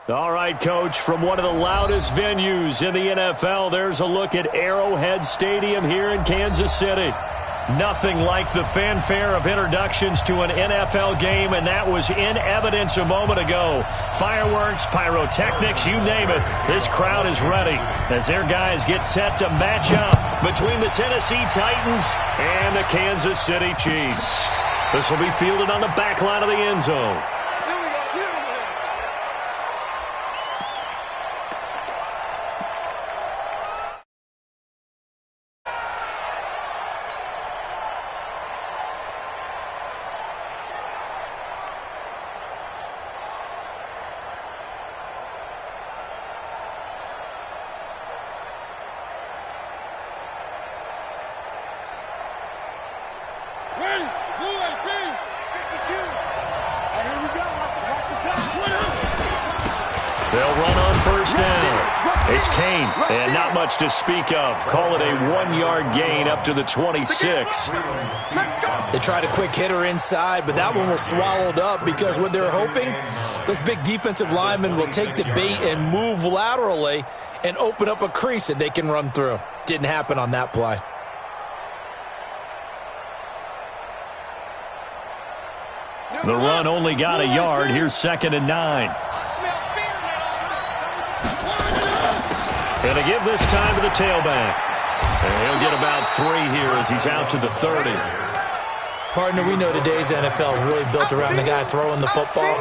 All right, Coach, from one of the loudest venues in the NFL, there's a look at Arrowhead Stadium here in Kansas City. Nothing like the fanfare of introductions to an NFL game, and that was in evidence a moment ago. Fireworks, pyrotechnics, you name it. This crowd is ready as their guys get set to match up between the Tennessee Titans and the Kansas City Chiefs. This will be fielded on the back line of the end zone. They'll run on first down. It's Kane, and not much to speak of. Call it a 1-yard gain up to the 26. They tried a quick hitter inside, but that one was swallowed up because what they're hoping, those big defensive linemen will take the bait and move laterally and open up a crease that they can run through. Didn't happen on that play. The run only got a yard. Here's 2nd and 9. And to give this time to the tailback. And he'll get about 3 here as he's out to the 30. Partner, we know today's NFL is really built around the guy throwing the football.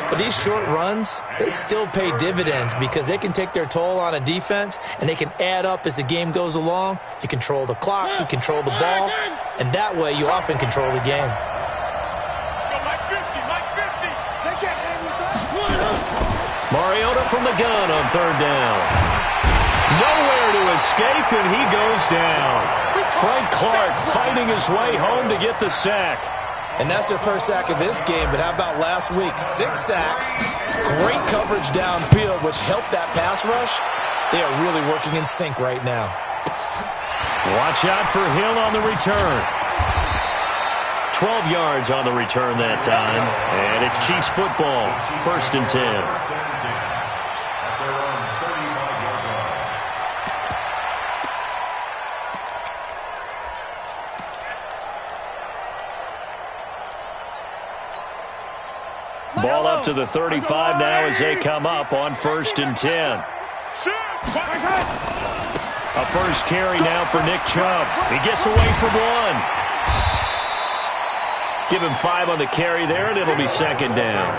But these short runs, they still pay dividends because they can take their toll on a defense and they can add up as the game goes along. You control the clock, you control the ball, and that way you often control the game. Mariota from the gun on 3rd down. Nowhere to escape, and he goes down. Frank Clark fighting his way home to get the sack. And that's their first sack of this game, but how about last week? 6 sacks, great coverage downfield, which helped that pass rush. They are really working in sync right now. Watch out for Hill on the return. 12 yards on the return that time, and it's Chiefs football, 1st and 10. Ball up to the 35 now as they come up on 1st and 10. A first carry now for Nick Chubb. He gets away from 1. Give him 5 on the carry there, and it'll be 2nd down.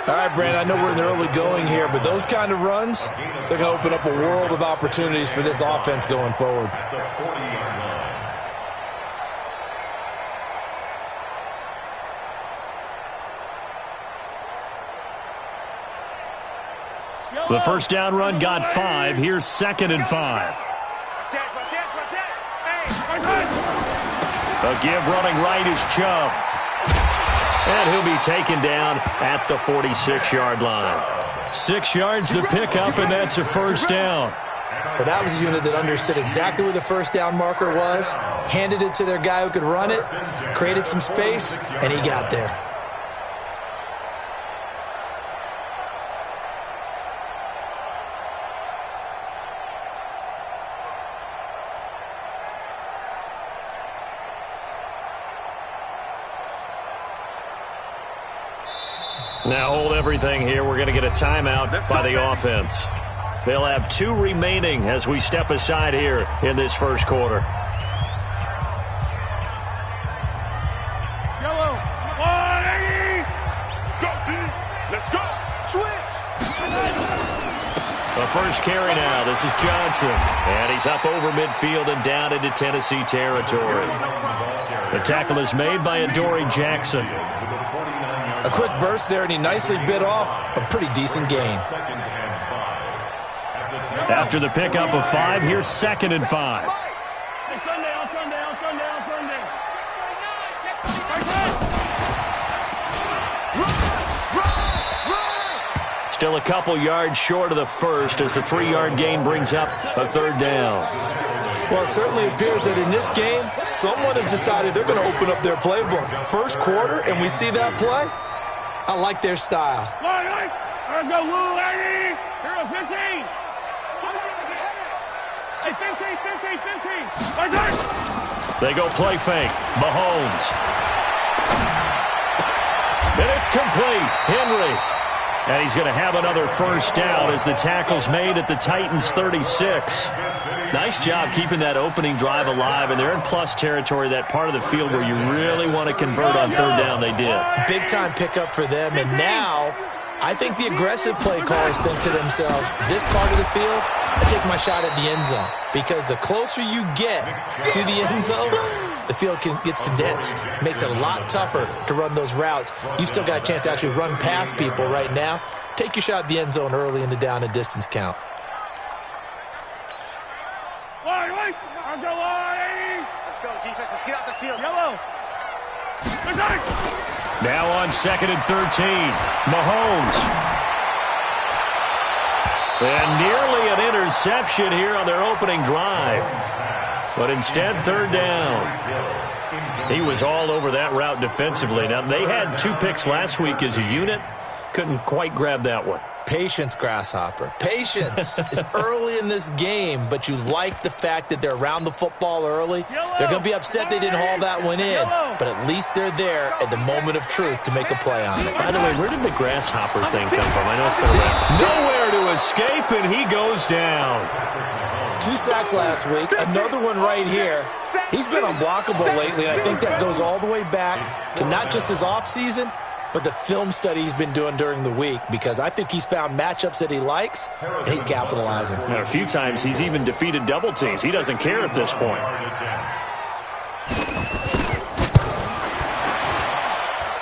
All right, Brandon, I know we're in the early going here, but those kind of runs, they're going to open up a world of opportunities for this offense going forward. The first down run got 5. Here's 2nd and 5. A give running right is Chubb. And he'll be taken down at the 46-yard line. 6 yards the pickup, and that's a first down. But that was a unit that understood exactly where the first down marker was, handed it to their guy who could run it, created some space, and he got there. Now hold everything here. We're going to get a timeout by the offense. They'll have 2 remaining as we step aside here in this first quarter. Yellow. 180. Go, team. Let's go. Switch. The first carry now. This is Johnson. And he's up over midfield and down into Tennessee territory. The tackle is made by Adoree Jackson. A quick burst there, and he nicely bit off a pretty decent gain. After the pickup of 5, here's 2nd and 5. Still a couple yards short of the first as the 3-yard gain brings up a 3rd down. Well, it certainly appears that in this game, someone has decided they're going to open up their playbook. First quarter, and we see that play. I like their style. Let's go, Lou, Eddie. Hero 15. Hey, 15. Let's go. They go play fake. Mahomes. And it's complete. Henry. And he's going to have another first down as the tackle's made at the Titans' 36. Nice job keeping that opening drive alive, and they're in plus territory, that part of the field where you really want to convert on third down. They did. Big-time pickup for them, and now I think the aggressive play callers think to themselves, this part of the field, I take my shot at the end zone, because the closer you get to the end zone, the field gets condensed. Makes it a lot tougher to run those routes. You still got a chance to actually run past people right now. Take your shot at the end zone early in the down and distance count. Wait. Let's go, Eddie. Let's go, defense. Let's get out the field. Yellow. Let's go. Now on 2nd and 13, Mahomes. And nearly an interception here on their opening drive. But instead, third down. He was all over that route defensively. Now, they had 2 picks last week as a unit. Couldn't quite grab that one. Patience, Grasshopper. Patience. It's early in this game, but you like the fact that they're around the football early. They're going to be upset they didn't haul that one in, but at least they're there at the moment of truth to make a play on it. By the way, where did the Grasshopper thing come from? I know it's been around. Nowhere to escape, and he goes down. 2 sacks last week, another one right here. He's been unblockable lately, and I think that goes all the way back to not just his offseason, but the film study he's been doing during the week, because I think he's found matchups that he likes, and he's capitalizing. Now, a few times he's even defeated double teams. He doesn't care at this point.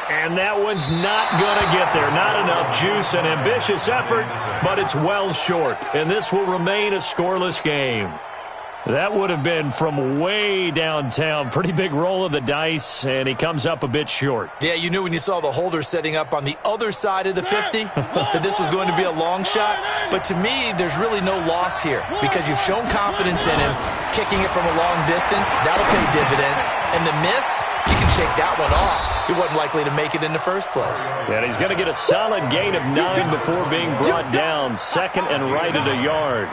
And that one's not going to get there. Not enough juice. An ambitious effort, but it's well short. And this will remain a scoreless game. That would have been from way downtown. Pretty big roll of the dice, and he comes up a bit short. Yeah, you knew when you saw the holder setting up on the other side of the 50 that this was going to be a long shot. But to me, there's really no loss here, because you've shown confidence in him. Kicking it from a long distance, that'll pay dividends. And the miss, you can shake that one off. He wasn't likely to make it in the first place. And he's going to get a solid gain of 9 before being brought down. 2nd and right at a yard.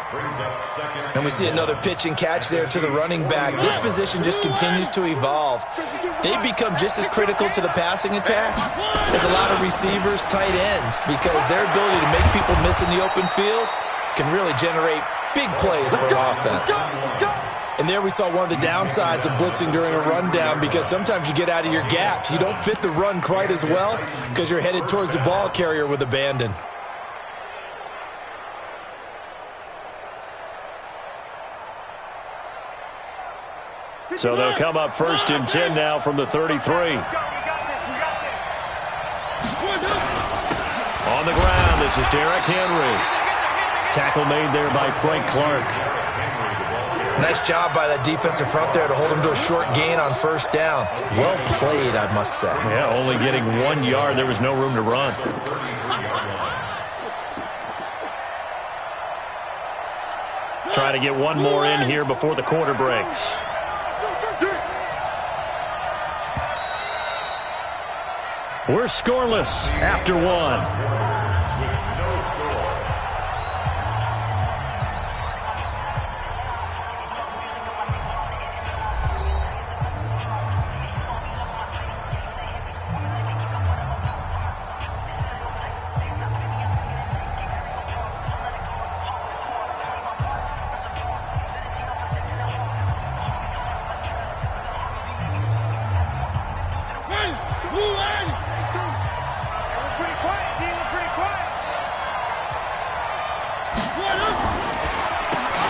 And we see another pitch and catch there to the running back. This position just continues to evolve. They become just as critical to the passing attack as a lot of receivers, tight ends, because their ability to make people miss in the open field can really generate big plays for an offense. And there we saw one of the downsides of blitzing during a rundown, because sometimes you get out of your gaps. You don't fit the run quite as well because you're headed towards the ball carrier with abandon. So they'll come up 1st and 10 now from the 33. On the ground, this is Derrick Henry. Tackle made there by Frank Clark. Nice job by that defensive front there to hold him to a short gain on 1st down. Well played, I must say. Yeah, only getting 1 yard. There was no room to run. Try to get one more in here before the quarter breaks. We're scoreless after 1.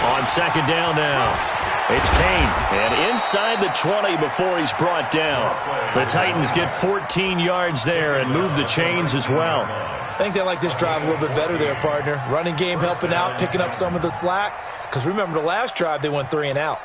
On 2nd down now, it's Kane, and inside the 20 before he's brought down. The Titans get 14 yards there and move the chains as well. I think they like this drive a little bit better there, partner. Running game helping out, picking up some of the slack, because remember the last drive they went 3 and out.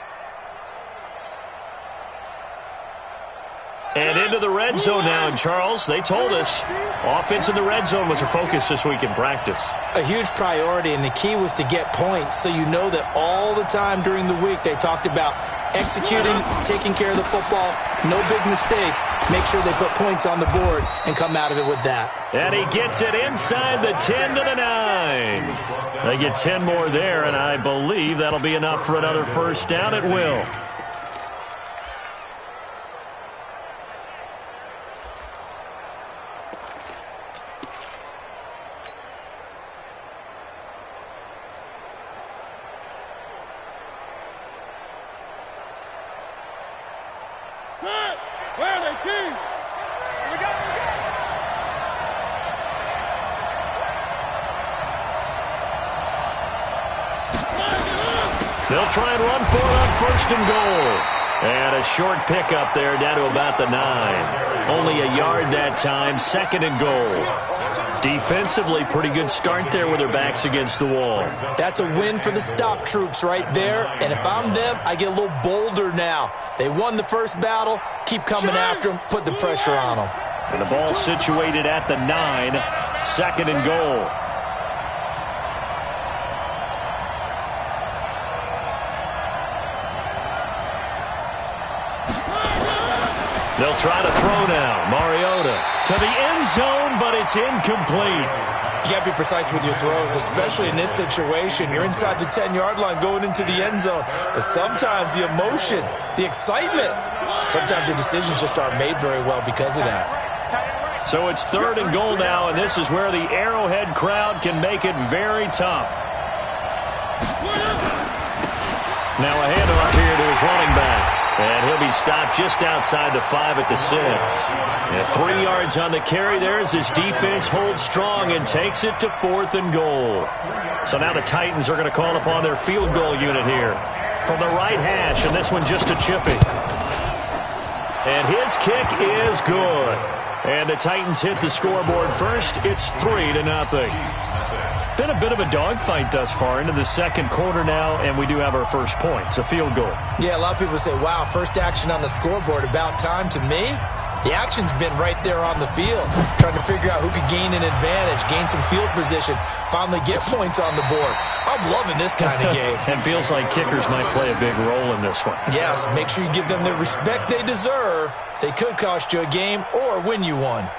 And into the red zone now. And, Charles, they told us offense in the red zone was a focus this week in practice. A huge priority, and the key was to get points. So you know that all the time during the week they talked about executing, taking care of the football, no big mistakes. Make sure they put points on the board and come out of it with that. And he gets it inside the 10 to the 9. They get 10 more there, and I believe that'll be enough for another first down. It will. Where are they, team? We got They'll try and run for it on first and goal. And a short pickup there down to about the 9. Only a yard that time, second and goal. Defensively, pretty good start there with their backs against the wall. That's a win for the stop troops right there. And if I'm them, I get a little bolder now. They won the first battle. Keep coming after them. Put the pressure on them. And the ball situated at the 9. Second and goal. They'll try to throw now. Mariota to the end zone, but it's incomplete. You got to be precise with your throws, especially in this situation. You're inside the 10-yard line going into the end zone. But sometimes the emotion, the excitement, sometimes the decisions just aren't made very well because of that. So it's third and goal now, and this is where the Arrowhead crowd can make it very tough. Now a handoff here to his running back. And he'll be stopped just outside the 5 at the 6. And 3 yards on the carry there as his defense holds strong and takes it to fourth and goal. So now the Titans are going to call upon their field goal unit here from the right hash, and this one just a chippy. And his kick is good. And the Titans hit the scoreboard first. It's 3-0. Been a bit of a dogfight thus far into the second quarter now, and we do have our first points, a field goal. Yeah, a lot of people say, wow, first action on the scoreboard, about time. To me, the action's been right there on the field, trying to figure out who could gain an advantage, gain some field position, finally get points on the board. I'm loving this kind of game. And feels like kickers might play a big role in this one. Yes, make sure you give them the respect they deserve. They could cost you a game or win you one.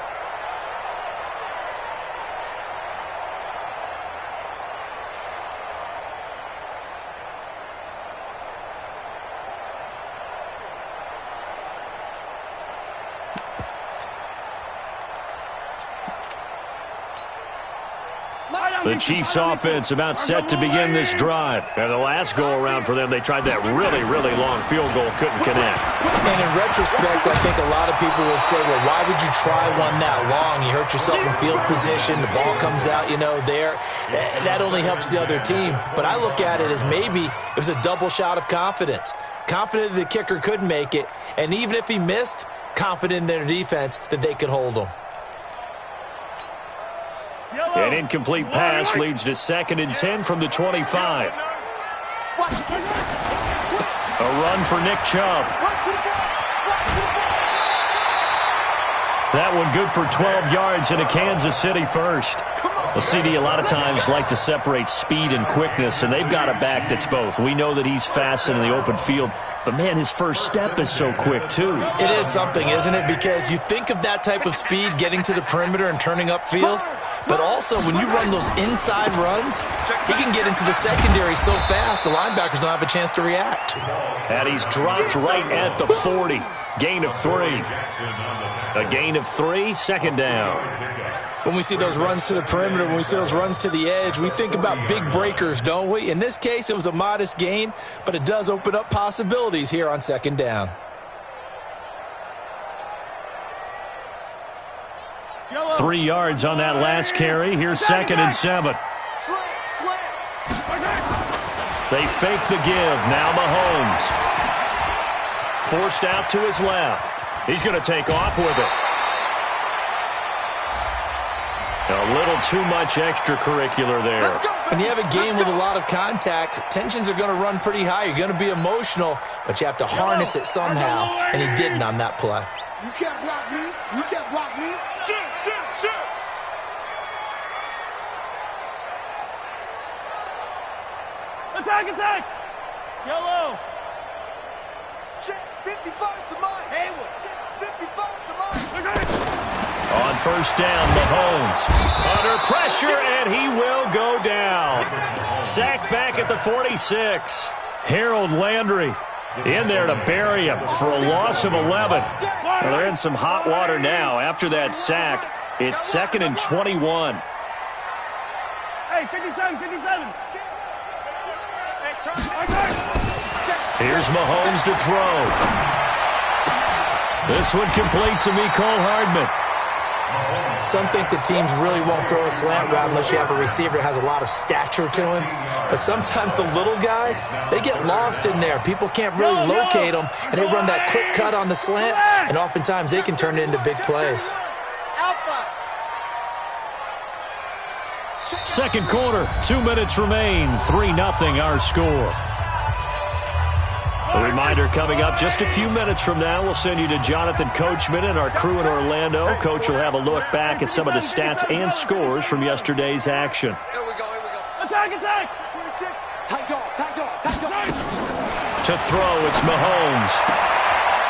The Chiefs offense about set to begin this drive. And the last go-around for them, they tried that really, really long field goal, couldn't connect. And in retrospect, I think a lot of people would say, well, why would you try one that long? You hurt yourself in field position. The ball comes out, there. That only helps the other team. But I look at it as maybe it was a double shot of confidence. Confident the kicker could make it. And even if he missed, confident in their defense that they could hold him. An incomplete pass leads to 2nd and 10 from the 25. A run for Nick Chubb. That one good for 12 yards in a Kansas City first. Well, CD, a lot of times like to separate speed and quickness, and they've got a back that's both. We know that he's fast in the open field, but, man, his first step is so quick, too. It is something, isn't it? Because you think of that type of speed getting to the perimeter and turning upfield, but also when you run those inside runs, he can get into the secondary so fast the linebackers don't have a chance to react. And he's dropped right at the 40. Gain of 3. A gain of 3, second down. When we see those runs to the perimeter, when we see those runs to the edge, we think about big breakers, don't we? In this case, it was a modest gain, but it does open up possibilities here on second down. 3 yards on that last carry. Here's 2nd and 7. They fake the give. Now Mahomes. Forced out to his left. He's going to take off with it. A little too much extracurricular there. When you have a game with a lot of contact, tensions are going to run pretty high. You're going to be emotional, but you have to harness it somehow, and he didn't on that play. You can't block me. You can't block me. Shoot, shoot, shoot. Attack, attack. Yellow. Check 55 to mine. Hayward. Check 55 to mine. On first down, Mahomes under pressure, and he will go down. Sacked back at the 46. Harold Landry in there to bury him for a loss of 11. Well, they're in some hot water now. After that sack, it's 2nd and 21. Hey, 57, 57. Here's Mahomes to throw. This one complete to Mecole Hardman. Some think the teams really won't throw a slant route unless you have a receiver that has a lot of stature to him. But sometimes the little guys, they get lost in there. People can't really locate them, and they run that quick cut on the slant, and oftentimes they can turn it into big plays. Second quarter, 2 minutes remain, 3-0 our score. A reminder coming up just a few minutes from now, we'll send you to Jonathan Coachman and our crew in Orlando. Coach will have a look back at some of the stats and scores from yesterday's action. Here we go, here we go. Attack, attack. 26. Tight dog, tight dog, tight dog. To throw, it's Mahomes.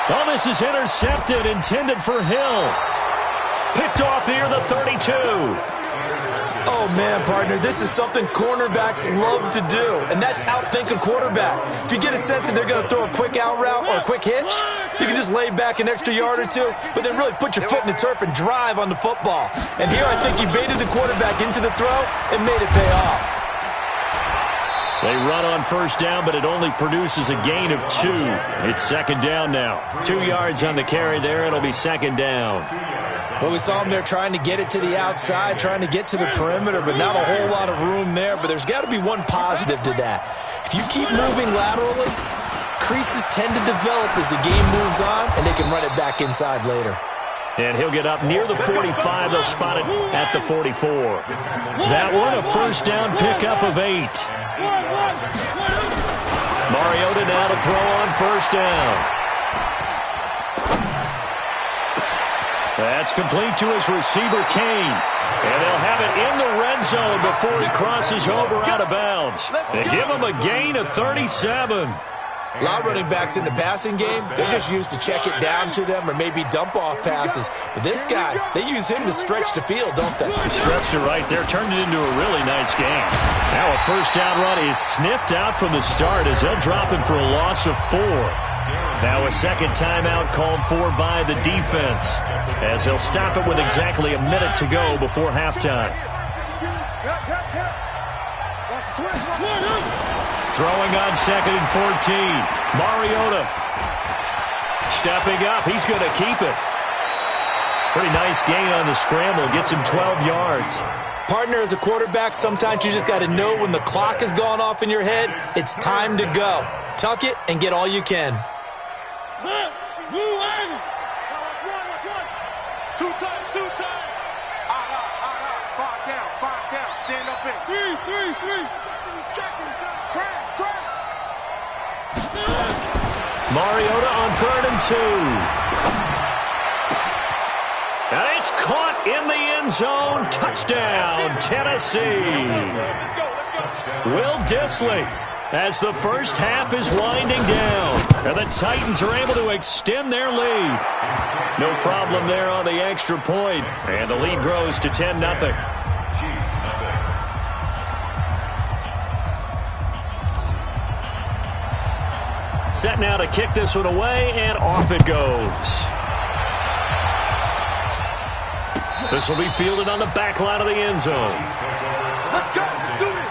Oh, this is intercepted, intended for Hill. Picked off near the 32. Oh, man, partner, this is something cornerbacks love to do, and that's outthink a quarterback. If you get a sense that they're going to throw a quick out route or a quick hitch, you can just lay back an extra yard or two, but then really put your foot in the turf and drive on the football. And here I think he baited the quarterback into the throw and made it pay off. They run on first down, but it only produces a gain of 2. It's 2nd down now. 2 yards on the carry there. It'll be 2nd down. Well, we saw him there trying to get it to the outside, trying to get to the perimeter, but not a whole lot of room there. But there's got to be one positive to that. If you keep moving laterally, creases tend to develop as the game moves on, and they can run it back inside later. And he'll get up near the 45. They'll spot it at the 44. That one, a first down pickup of 8. Mariota now to throw on first down. That's complete to his receiver, Kane. And they'll have it in the red zone before he crosses over out of bounds. They give him a gain of 37. A lot of running backs in the passing game, they're just used to check it down to them or maybe dump off passes. But this guy, they use him to stretch the field, don't they? Stretched it right there, turned it into a really nice game. Now a first down run is sniffed out from the start as they'll drop him for a loss of 4. Now a second timeout called for by the defense as they'll stop it with exactly a minute to go before halftime. Throwing on 2nd and 14. Mariota stepping up. He's going to keep it. Pretty nice gain on the scramble. Gets him 12 yards. Partner, as a quarterback, sometimes you just got to know when the clock has gone off in your head, it's time to go. Tuck it and get all you can. Two times. Five down. Stand up in. Three. Crash. Mariota on 3rd and 2. And it's caught in the end zone. Touchdown, Tennessee. Will Dissly as the first half is winding down. And the Titans are able to extend their lead. No problem there on the extra point. And the lead grows to 10-0. Set now to kick this one away, and off it goes. This will be fielded on the back line of the end zone. Let's go. Do it.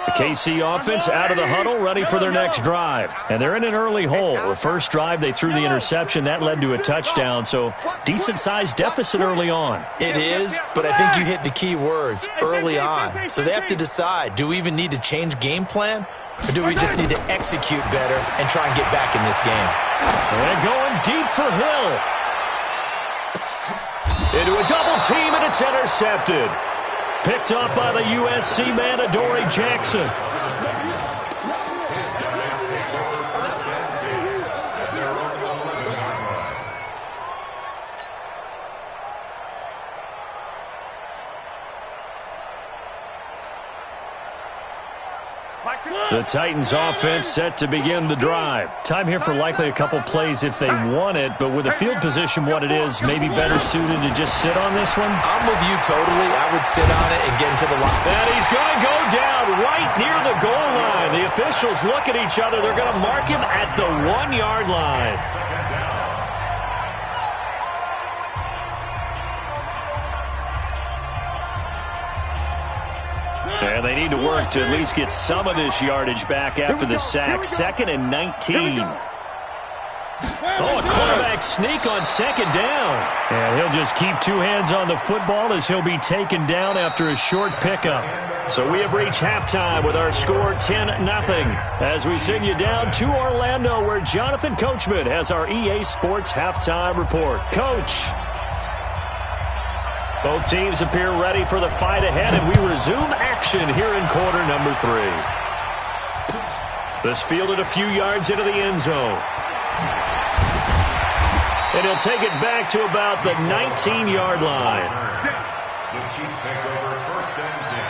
The KC offense out of the huddle, ready for their next drive. And they're in an early hole. The first drive, they threw the interception. That led to a touchdown, so decent-sized deficit early on. It is, but I think you hit the key words, early on. So they have to decide, do we even need to change game plan? Or do we just need to execute better and try and get back in this game? And going deep for Hill. Into a double team, and it's intercepted. Picked up by the USC man, Adoree Jackson. The Titans offense set to begin the drive. Time here for likely a couple plays if they want it, but with the field position what it is, maybe better suited to just sit on this one? I'm with you totally. I would sit on it and get into the line. And he's going to go down right near the goal line. The officials look at each other. They're going to mark him at the 1-yard line. And they need to work to at least get some of this yardage back after the sack. 2nd and 19. Oh, a quarterback sneak on 2nd down. And he'll just keep 2 hands on the football as he'll be taken down after a short pickup. So we have reached halftime with our score 10-0 as we send you down to Orlando where Jonathan Coachman has our EA Sports halftime report. Coach. Both teams appear ready for the fight ahead, and we resume action here in quarter number 3. This fielded a few yards into the end zone. And he'll take it back to about the 19-yard line. The Chiefs take over 1st and 10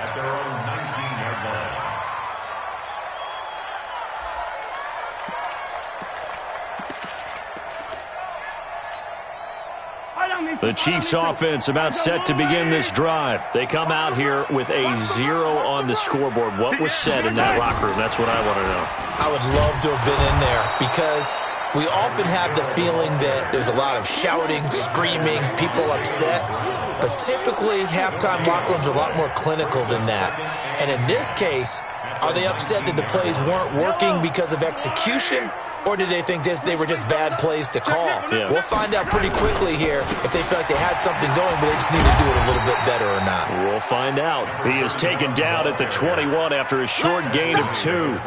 at their own 19-yard line. The Chiefs offense about set to begin this drive. They come out here with a 0 on the scoreboard. What was said in that locker room? That's what I want to know. I would love to have been in there because we often have the feeling that there's a lot of shouting, screaming, people upset. But typically, halftime locker rooms are a lot more clinical than that. And in this case, are they upset that the plays weren't working because of execution? Or did they think they were just bad plays to call? Yeah. We'll find out pretty quickly here if they feel like they had something going, but they just need to do it a little bit better or not. We'll find out. He is taken down at the 21 after a short gain of 2.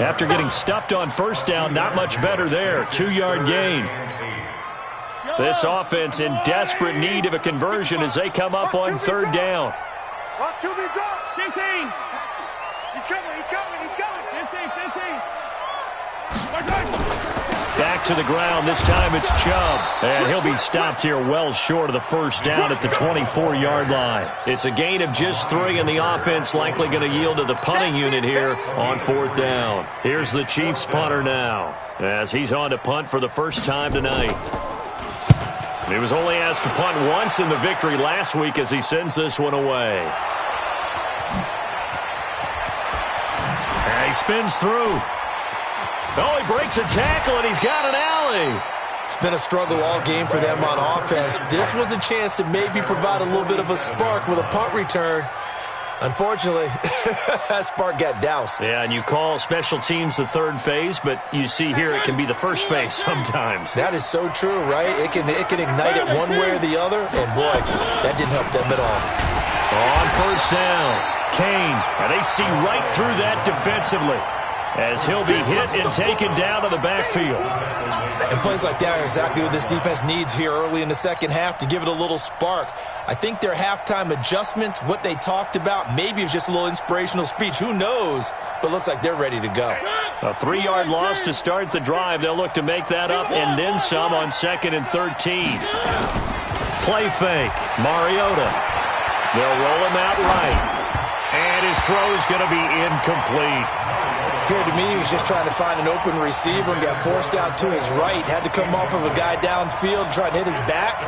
After getting stuffed on 1st down, not much better there. 2-yard gain. This offense in desperate need of a conversion as they come up on 3rd down. Watch QB drop. 15. He's coming. 15. Back to the ground. This time it's Chubb. And he'll be stopped here well short of the 1st down at the 24-yard line. It's a gain of just 3, and the offense likely going to yield to the punting unit here on 4th down. Here's the Chiefs punter now as he's on to punt for the first time tonight. He was only asked to punt once in the victory last week as he sends this one away. And he spins through. Oh, he breaks a tackle, and he's got an alley. It's been a struggle all game for them on offense. This was a chance to maybe provide a little bit of a spark with a punt return. Unfortunately, that spark got doused. Yeah, and you call special teams the 3rd phase, but you see here it can be the 1st phase sometimes. That is so true, right? It can ignite it one way or the other, and boy, that didn't help them at all. On 1st down, Kane, and they see right through that defensively as he'll be hit and taken down to the backfield. And plays like that are exactly what this defense needs here early in the 2nd half to give it a little spark. I think their halftime adjustments, what they talked about, maybe it was just a little inspirational speech. Who knows? But looks like they're ready to go. A 3-yard loss to start the drive. They'll look to make that up and then some on 2nd and 13. Play fake. Mariota. They'll roll him out right. And his throw is going to be incomplete. Appeared to me he was just trying to find an open receiver and got forced out to his right. Had to come off of a guy downfield, trying to hit his back.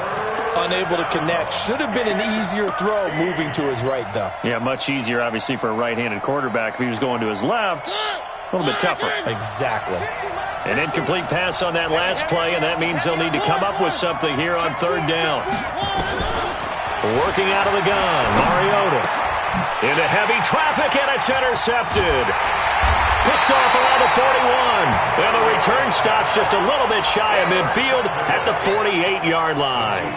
Unable to connect. Should have been an easier throw moving to his right, though. Yeah, much easier, obviously, for a right-handed quarterback. If he was going to his left, a little bit tougher. Exactly. An incomplete pass on that last play, and that means they'll need to come up with something here on 3rd down. Working out of the gun, Mariota. Into heavy traffic, and it's intercepted. Picked off around the 41. And the return stops just a little bit shy of midfield at the 48-yard line.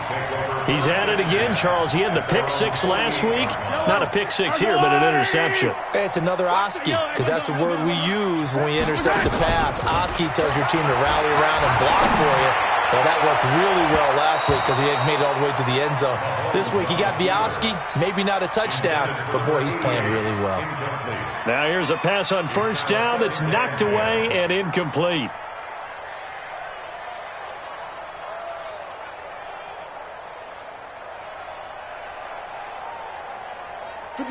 He's at it again, Charles. He had the pick 6 last week. Not a pick 6 here, but an interception. It's another Oski, because that's the word we use when we intercept the pass. Oski tells your team to rally around and block for you. Well, that worked really well last week because he had made it all the way to the end zone. This week he got Bialski, maybe not a touchdown, but boy, he's playing really well. Now here's a pass on first down that's knocked away and incomplete.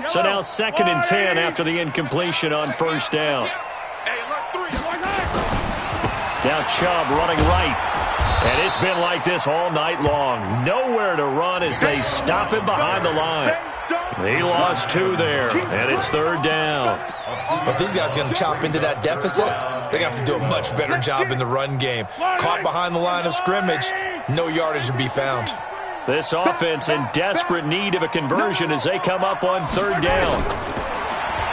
So now 2nd and 10 after the incompletion on first down. Now Chubb running right. And it's been like this all night long. Nowhere to run as they stop him behind the line. He lost 2 there, and it's 3rd down. If these guys are going to chop into that deficit, they're going to have to do a much better job in the run game. Caught behind the line of scrimmage, no yardage to be found. This offense in desperate need of a conversion as they come up on 3rd down.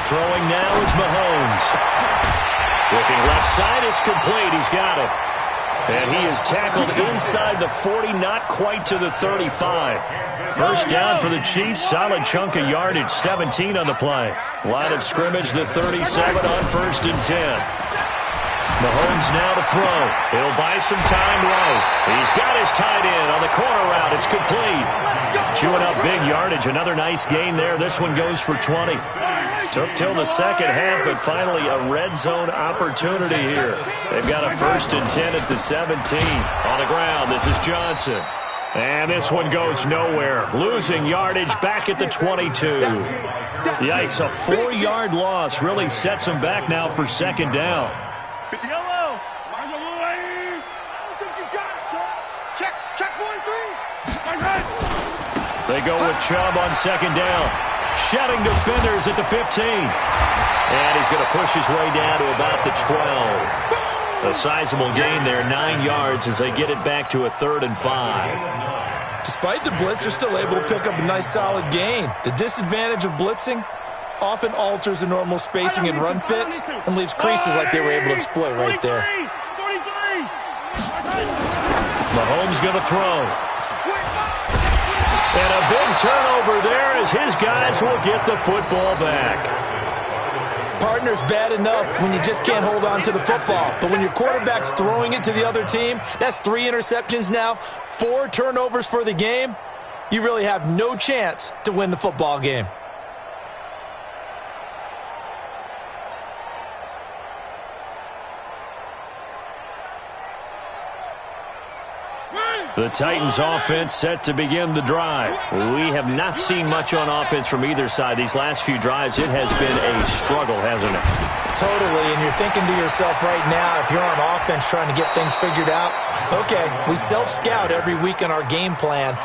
Throwing now is Mahomes. Looking left side, it's complete. He's got it. And he is tackled inside the 40, not quite to the 35. First down for the Chiefs. Solid chunk of yardage, 17 on the play. Line of scrimmage, the 37 on 1st and 10. Mahomes now to throw. He'll buy some time right. He's got his tight end on the corner route. It's complete. Chewing up big yardage. Another nice gain there. This one goes for 20. Took till the second half, but finally a red zone opportunity here. They've got a 1st and 10 at the 17. On the ground, this is Johnson. And this one goes nowhere. Losing yardage back at the 22. Yikes, a 4-yard loss really sets him back now for 2nd down. Yellow. I don't think you got it, son. Check 43. They go with Chubb on 2nd down. Shedding defenders at the 15. And he's going to push his way down to about the 12. A sizable gain there, 9 yards as they get it back to a 3rd and 5. Despite the blitz, they're still able to pick up a nice solid gain. The disadvantage of blitzing often alters the normal spacing and run fits and leaves creases like they were able to exploit right there. 43. Mahomes going to throw. And a big turnover there as his guys will get the football back. Partner's bad enough when you just can't hold on to the football. But when your quarterback's throwing it to the other team, that's 3 interceptions now, 4 turnovers for the game. You really have no chance to win the football game. The Titans offense set to begin the drive. We have not seen much on offense from either side. These last few drives, it has been a struggle, hasn't it? Totally, and you're thinking to yourself right now, if you're on offense trying to get things figured out, okay, we self-scout every week on our game plan.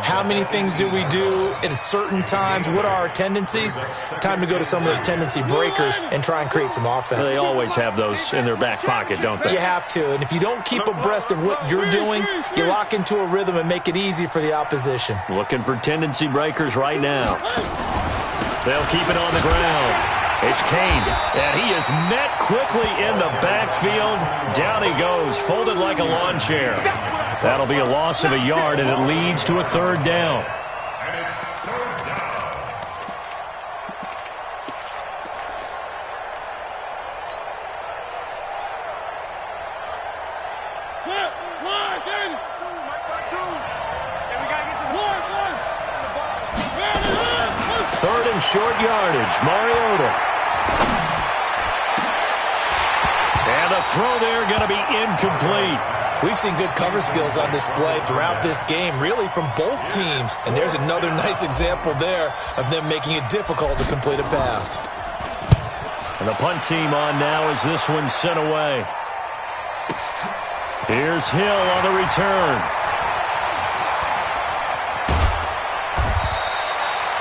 How many things do we do at certain times? What are our tendencies? Time to go to some of those tendency breakers and try and create some offense. They always have those in their back pocket, don't they? You have to, and if you don't keep abreast of what you're doing, you lock into a rhythm and make it easy for the opposition. Looking for tendency breakers right now. They'll keep it on the ground. It's Kane, and he is met quickly in the backfield. Down he goes, folded like a lawn chair. That'll be a loss of a yard, and it leads to a 3rd down. Third and short yardage, Mariota. And the throw there going to be incomplete. We've seen good cover skills on display throughout this game, really from both teams. And there's another nice example there of them making it difficult to complete a pass. And the punt team on now as this one's sent away. Here's Hill on the return.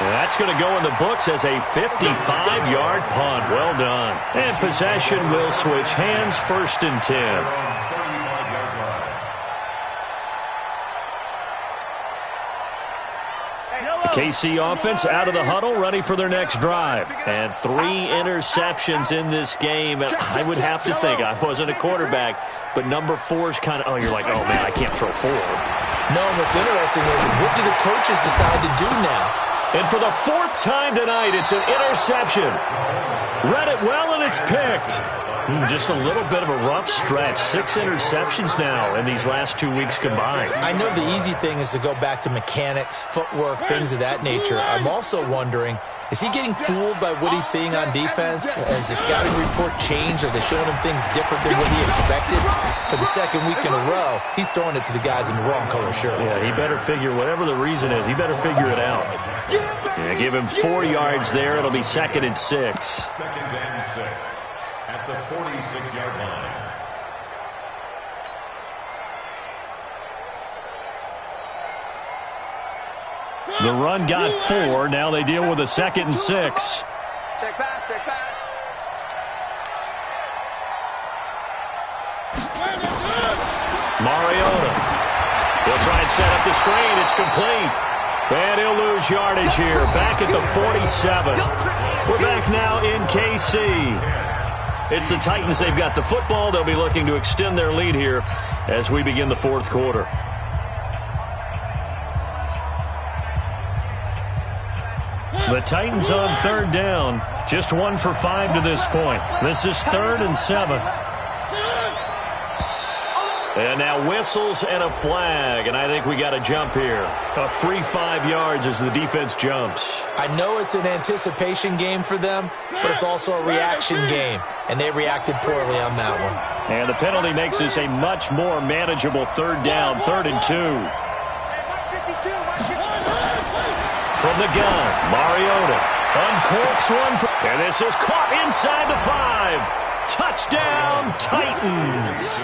That's going to go in the books as a 55-yard punt. Well done. And possession will switch hands, 1st and 10. KC offense out of the huddle, ready for their next drive. And 3 interceptions in this game. I would have to think, I wasn't a quarterback, but number 4's kind of, you're like, oh, man, I can't throw 4. No, what's interesting is what do the coaches decide to do now? And for the 4th time tonight, it's an interception. Read it well, and it's picked. Just a little bit of a rough stretch. 6 interceptions now in these last 2 weeks combined. I know the easy thing is to go back to mechanics, footwork, things of that nature. I'm also wondering, is he getting fooled by what he's seeing on defense? Has the scouting report changed? Are they showing him things different than what he expected? For the second week in a row, he's throwing it to the guys in the wrong color shirts. Yeah, he better figure, whatever the reason is, he better figure it out. Yeah, give him 4 yards there. It'll be 2nd and 6. 2nd and 6 at the 46-yard line. The run got 4. Now they deal with a 2nd and 6. Check pass, check pass. Mariota. He'll try and set up the screen. It's complete. And he'll lose yardage here. Back at the 47. We're back now in KC. It's the Titans. They've got the football. They'll be looking to extend their lead here as we begin the 4th quarter. The Titans on 3rd down. Just 1 for 5 to this point. This is 3rd and 7. And now whistles and a flag, and I think we got a jump here. A free 5 yards as the defense jumps. I know it's an anticipation game for them, but it's also a reaction game, and they reacted poorly on that one. And the penalty makes this a much more manageable 3rd down, 3rd and 2. From the gun, Mariota uncorks one, and this is caught inside the 5. Touchdown, Titans.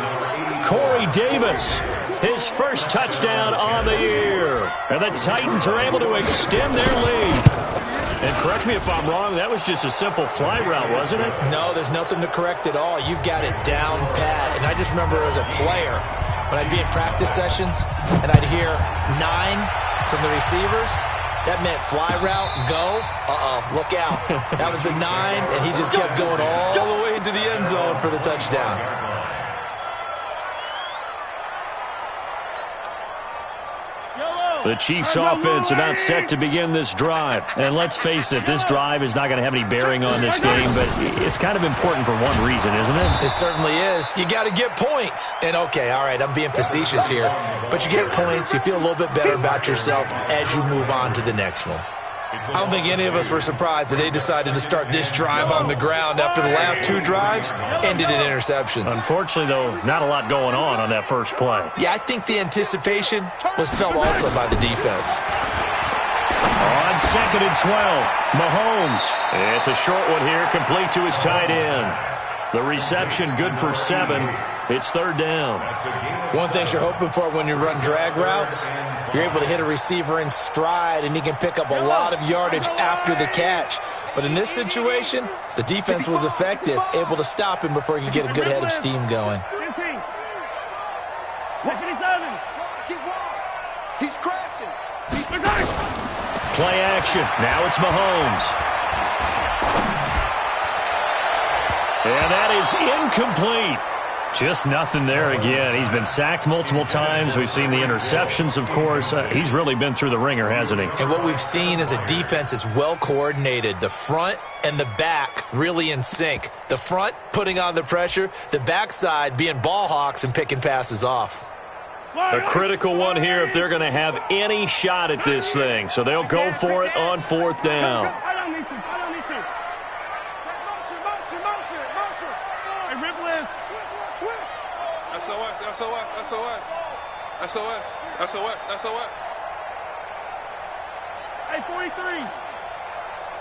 Corey Davis, his first touchdown on the year. And the Titans are able to extend their lead. And correct me if I'm wrong, that was just a simple fly route, wasn't it? No, there's nothing to correct at all. You've got it down pat. And I just remember as a player, when I'd be in practice sessions, and I'd hear 9 from the receivers, that meant fly route, go, look out. That was the 9, and he just kept going all the way into the end zone for the touchdown. The Chiefs offense about set to begin this drive. And let's face it, this drive is not going to have any bearing on this game, but it's kind of important for one reason, isn't it? It certainly is. You got to get points. And okay, all right, I'm being facetious here, but you get points, you feel a little bit better about yourself as you move on to the next one. I don't think any of us were surprised that they decided to start this drive on the ground after the last 2 drives ended in interceptions. Unfortunately, though, not a lot going on that first play. Yeah, I think the anticipation was felt also by the defense. On 2nd and 12, Mahomes. It's a short one here, complete to his tight end. The reception good for 7. It's 3rd down. One thing you're hoping for when you run drag routes, you're able to hit a receiver in stride, and he can pick up a lot of yardage after the catch. But in this situation, the defense was effective, able to stop him before he could get a good head of steam going. 15. He's crashing. Play action. Now it's Mahomes. And that is incomplete. Just nothing there again. He's been sacked multiple times. We've seen the interceptions, of course. He's really been through the ringer, hasn't he? And what we've seen is a defense is well coordinated. The front and the back really in sync. The front putting on the pressure, the backside being ball hawks and picking passes off. A critical one here if they're going to have any shot at this thing. So they'll go for it on 4th down. SOS. Hey, 43.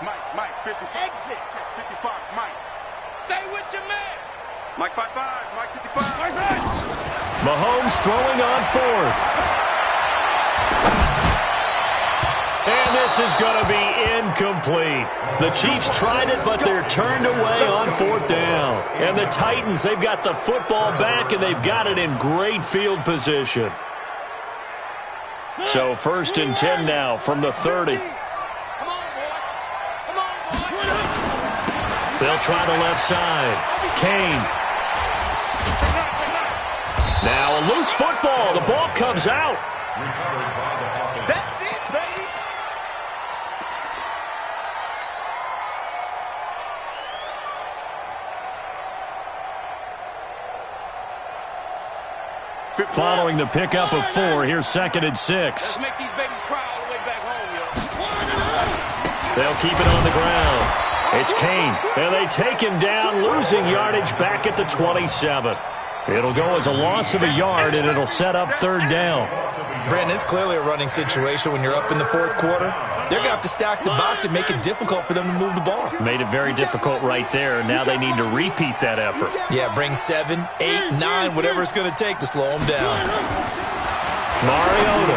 Mike, 55. Exit. 55, Mike. Stay with your man. Mike 55, Mike 55. Mahomes throwing on 4th. And this is going to be incomplete. The Chiefs tried it, but they're turned away on 4th down. And the Titans, they've got the football back, and they've got it in great field position. So 1st and 10 now from the 30. They'll try the left side. Kane. Now a loose football. The ball comes out. That's it, baby. Following the pickup of 4, here's 2nd and 6. Let's make these babies cry all the way back home, yo. They'll keep it on the ground. It's Kane, and they take him down, losing yardage back at the 27. It'll go as a loss of a yard, and it'll set up 3rd down. Brandon, it's clearly a running situation when you're up in the 4th quarter. They're going to have to stack the box and make it difficult for them to move the ball. Made it very difficult right there. Now they need to repeat that effort. Yeah, bring 7, 8, 9, whatever it's going to take to slow them down. Mariota.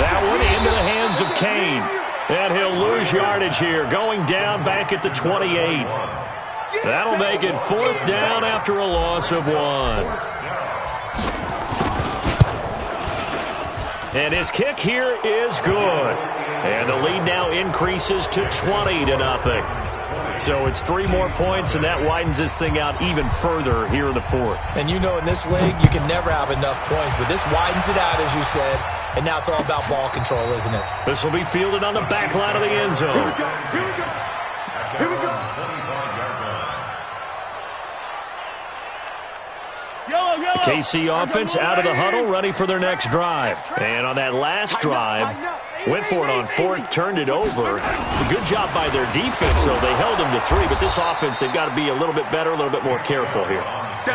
That one into the hands of Kane. And he'll lose yardage here, going down back at the 28. That'll make it 4th down after a loss of 1. And his kick here is good. And the lead now increases to 20-0. So it's 3 more points, and that widens this thing out even further here in the 4th. And you know in this league, you can never have enough points, but this widens it out, as you said, and now it's all about ball control, isn't it? This will be fielded on the back line of the end zone. Here we go. Here we go. Here we go. KC offense out of the huddle, ready for their next drive. And on that last drive, went for it on 4th, turned it over. A good job by their defense, though. They held them to 3, but this offense, they've got to be a little bit better, a little bit more careful here.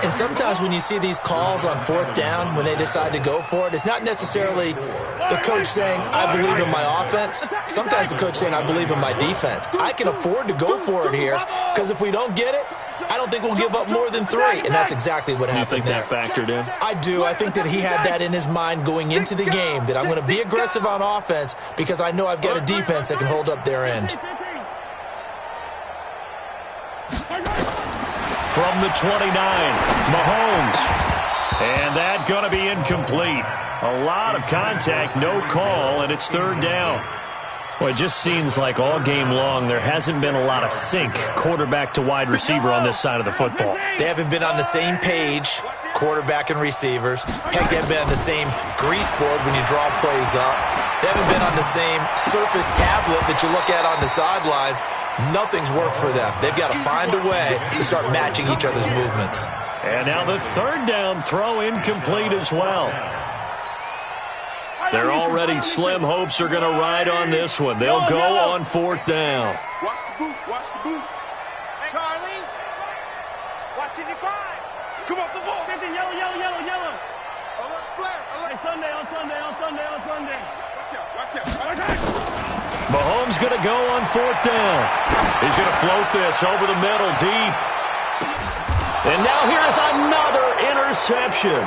And sometimes when you see these calls on 4th down, when they decide to go for it, it's not necessarily the coach saying, I believe in my offense. Sometimes the coach saying, I believe in my defense. I can afford to go for it here, because if we don't get it, I don't think we'll give up more than 3, and that's exactly what happened there. You think that factored in? I do. I think that he had that in his mind going into the game, that I'm going to be aggressive on offense because I know I've got a defense that can hold up their end. From the 29, Mahomes. And that going to be incomplete. A lot of contact, no call, and it's 3rd down. Well, it just seems like all game long there hasn't been a lot of sync quarterback to wide receiver on this side of the football. They haven't been on the same page, quarterback and receivers. Heck, they haven't been on the same grease board when you draw plays up. They haven't been on the same surface tablet that you look at on the sidelines. Nothing's worked for them. They've got to find a way to start matching each other's movements. And now the 3rd down throw incomplete as well. Their already slim hopes are going to ride on this one. They'll go on 4th down. Watch the boot. Watch the boot. Charlie. Watching your 5. Come off the ball. Yellow. Alert, flare. Alert. Hey, Sunday. Watch out. Mahomes going to go on 4th down. He's going to float this over the middle deep. And now here's another interception.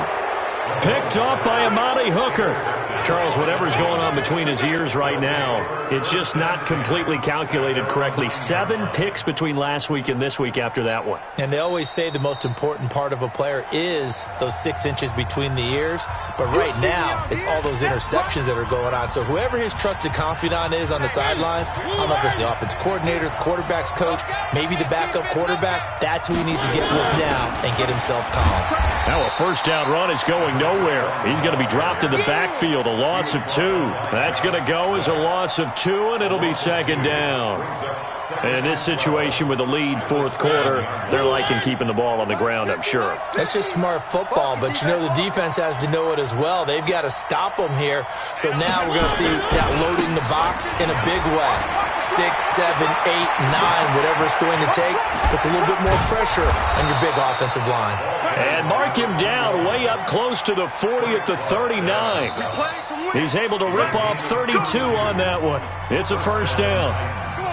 Picked off by Amani Hooker. Charles, whatever's going on between his ears right now, it's just not completely calculated correctly. 7 picks between last week and this week after that one. And they always say the most important part of a player is those 6 inches between the ears. But right now, it's all those interceptions that are going on. So whoever his trusted confidant is on the sidelines, I don't know if it's the offense coordinator, the quarterback's coach, maybe the backup quarterback, that's who he needs to get with now and get himself calm. Now a 1st down run is going nowhere. He's going to be dropped in the backfield, a loss of 2. That's going to go as a loss of 2, and it'll be 2nd down. And in this situation with the lead 4th quarter, they're liking keeping the ball on the ground, I'm sure. That's just smart football, but you know the defense has to know it as well. They've got to stop them here. So now we're going to see that loading the box in a big way. 6, 7, 8, 9, whatever it's going to take, puts a little bit more pressure on your big offensive line. And mark him down way up close to the 40 at the 39. He's able to rip off 32 on that one. It's a 1st down.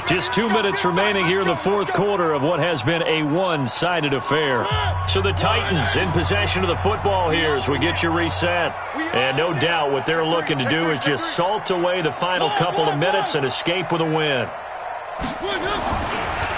Just 2 minutes remaining here in the 4th quarter of what has been a one-sided affair. So the Titans in possession of the football here as we get you reset. And no doubt what they're looking to do is just salt away the final couple of minutes and escape with a win.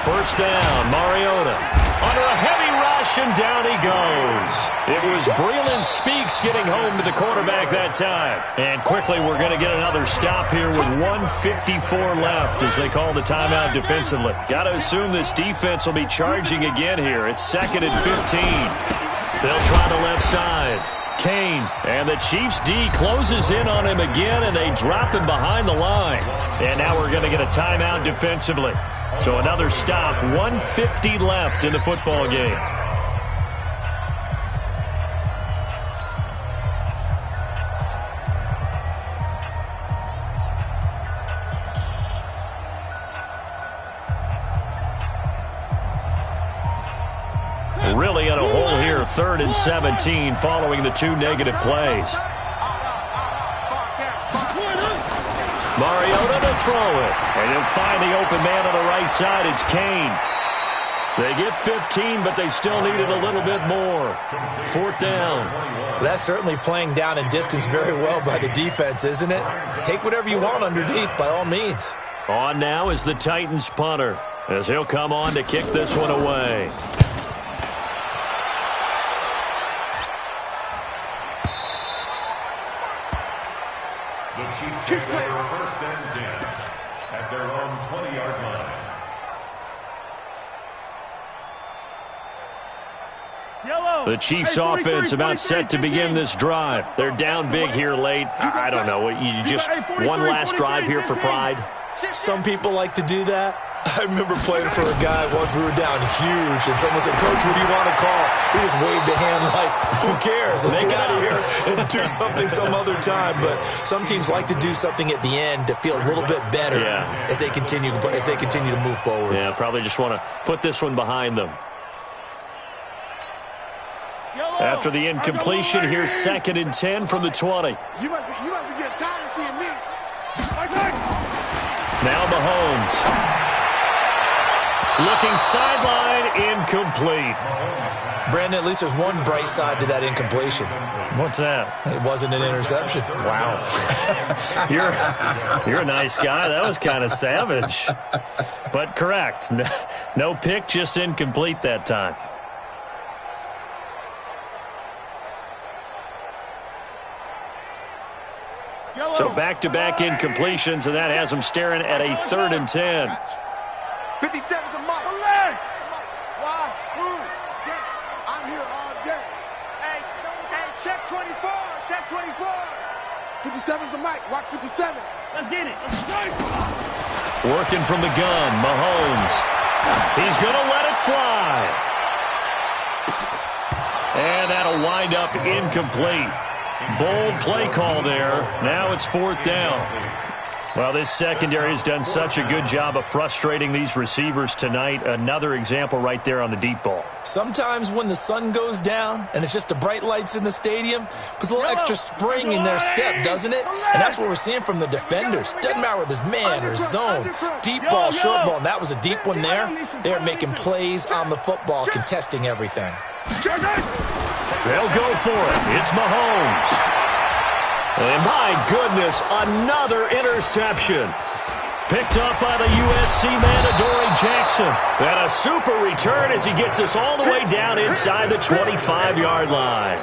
1st down, Mariota. Under a heavy rush, and down he goes. It was Breeland Speaks getting home to the quarterback that time. And quickly, we're going to get another stop here with 1:54 left as they call the timeout defensively. Got to assume this defense will be charging again here. It's 2nd and 15. They'll try the left side. Kane, and the Chiefs D closes in on him again, and they drop him behind the line. And now we're going to get a timeout defensively. So another stop, 1:50 left in the football game. 3rd and 17 following the 2 negative plays. Mariota to throw it. And he'll find the open man on the right side. It's Kane. They get 15, but they still needed a little bit more. 4th down. That's certainly playing down and distance very well by the defense, isn't it? Take whatever you want underneath, by all means. On now is the Titans punter, as he'll come on to kick this one away. The Chiefs take over 1st and 10 at their own 20-yard line. The Chiefs offense about set to begin this drive. They're down big here late. I don't know. You just one last drive here for pride? Some people like to do that. I remember playing for a guy once. We were down huge, and someone said, "Coach, what do you want to call?" He just waved a hand like, "Who cares? Let's get out of here and do something some other time." But some teams like to do something at the end to feel a little bit better as they continue to move forward. Yeah, probably just want to put this one behind them. After the incompletion, here's 2nd and 10 from the 20. You must be getting tired of seeing me. Now Mahomes. Looking sideline, incomplete. Brandon, at least there's one bright side to that incompletion. What's that? It wasn't an interception. Wow. You're a nice guy. That was kind of savage. But correct. No pick, just incomplete that time. So back-to-back incompletions, and that has them staring at a 3rd and 10. 57's the mic. Why? Who? I'm here all day. Hey, check 24. Check 24. 57's the mic. Watch 57. Let's get it. Working from the gun, Mahomes. He's going to let it fly. And that'll wind up incomplete. Bold play call there. Now it's 4th down. Well, this secondary has done such a good job of frustrating these receivers tonight. Another example right there on the deep ball. Sometimes when the sun goes down and it's just the bright lights in the stadium, puts a little extra spring in their step, doesn't it? And that's what we're seeing from the defenders. Doesn't matter whether it's man or zone, deep ball, short ball, and that was a deep one there. They're making plays on the football, contesting everything. They'll go for it. It's Mahomes. And my goodness, another interception. Picked up by the USC man, Adoree Jackson. And a super return as he gets us all the way down inside the 25-yard line.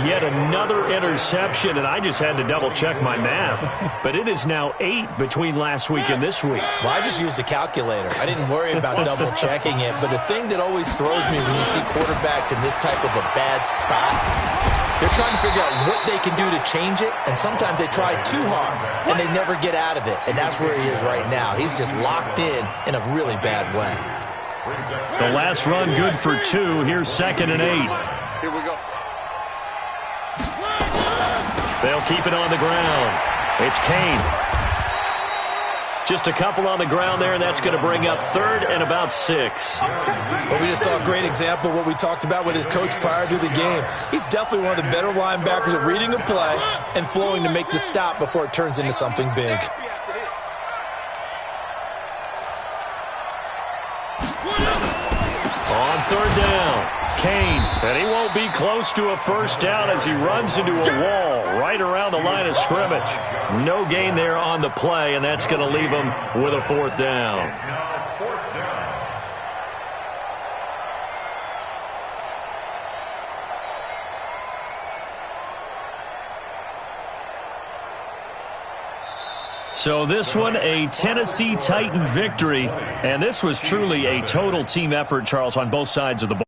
Yet another interception, and I just had to double-check my math. But it is now 8 between last week and this week. Well, I just used a calculator. I didn't worry about double-checking it. But the thing that always throws me when you see quarterbacks in this type of a bad spot, they're trying to figure out what they can do to change it, and sometimes they try too hard, and they never get out of it. And that's where he is right now. He's just locked in a really bad way. The last run good for 2. Here's 2nd and 8. Here we go. They'll keep it on the ground. It's Kane. Just a couple on the ground there, and that's going to bring up 3rd and about 6. Well, we just saw a great example of what we talked about with his coach prior to the game. He's definitely one of the better linebackers at reading a play and flowing to make the stop before it turns into something big. On 3rd down, Kane, and he won't be close to a 1st down as he runs into a wall right around the line of scrimmage. No gain there on the play, and that's going to leave him with a 4th down. So this one, a Tennessee Titan victory, and this was truly a total team effort, Charles, on both sides of the ball.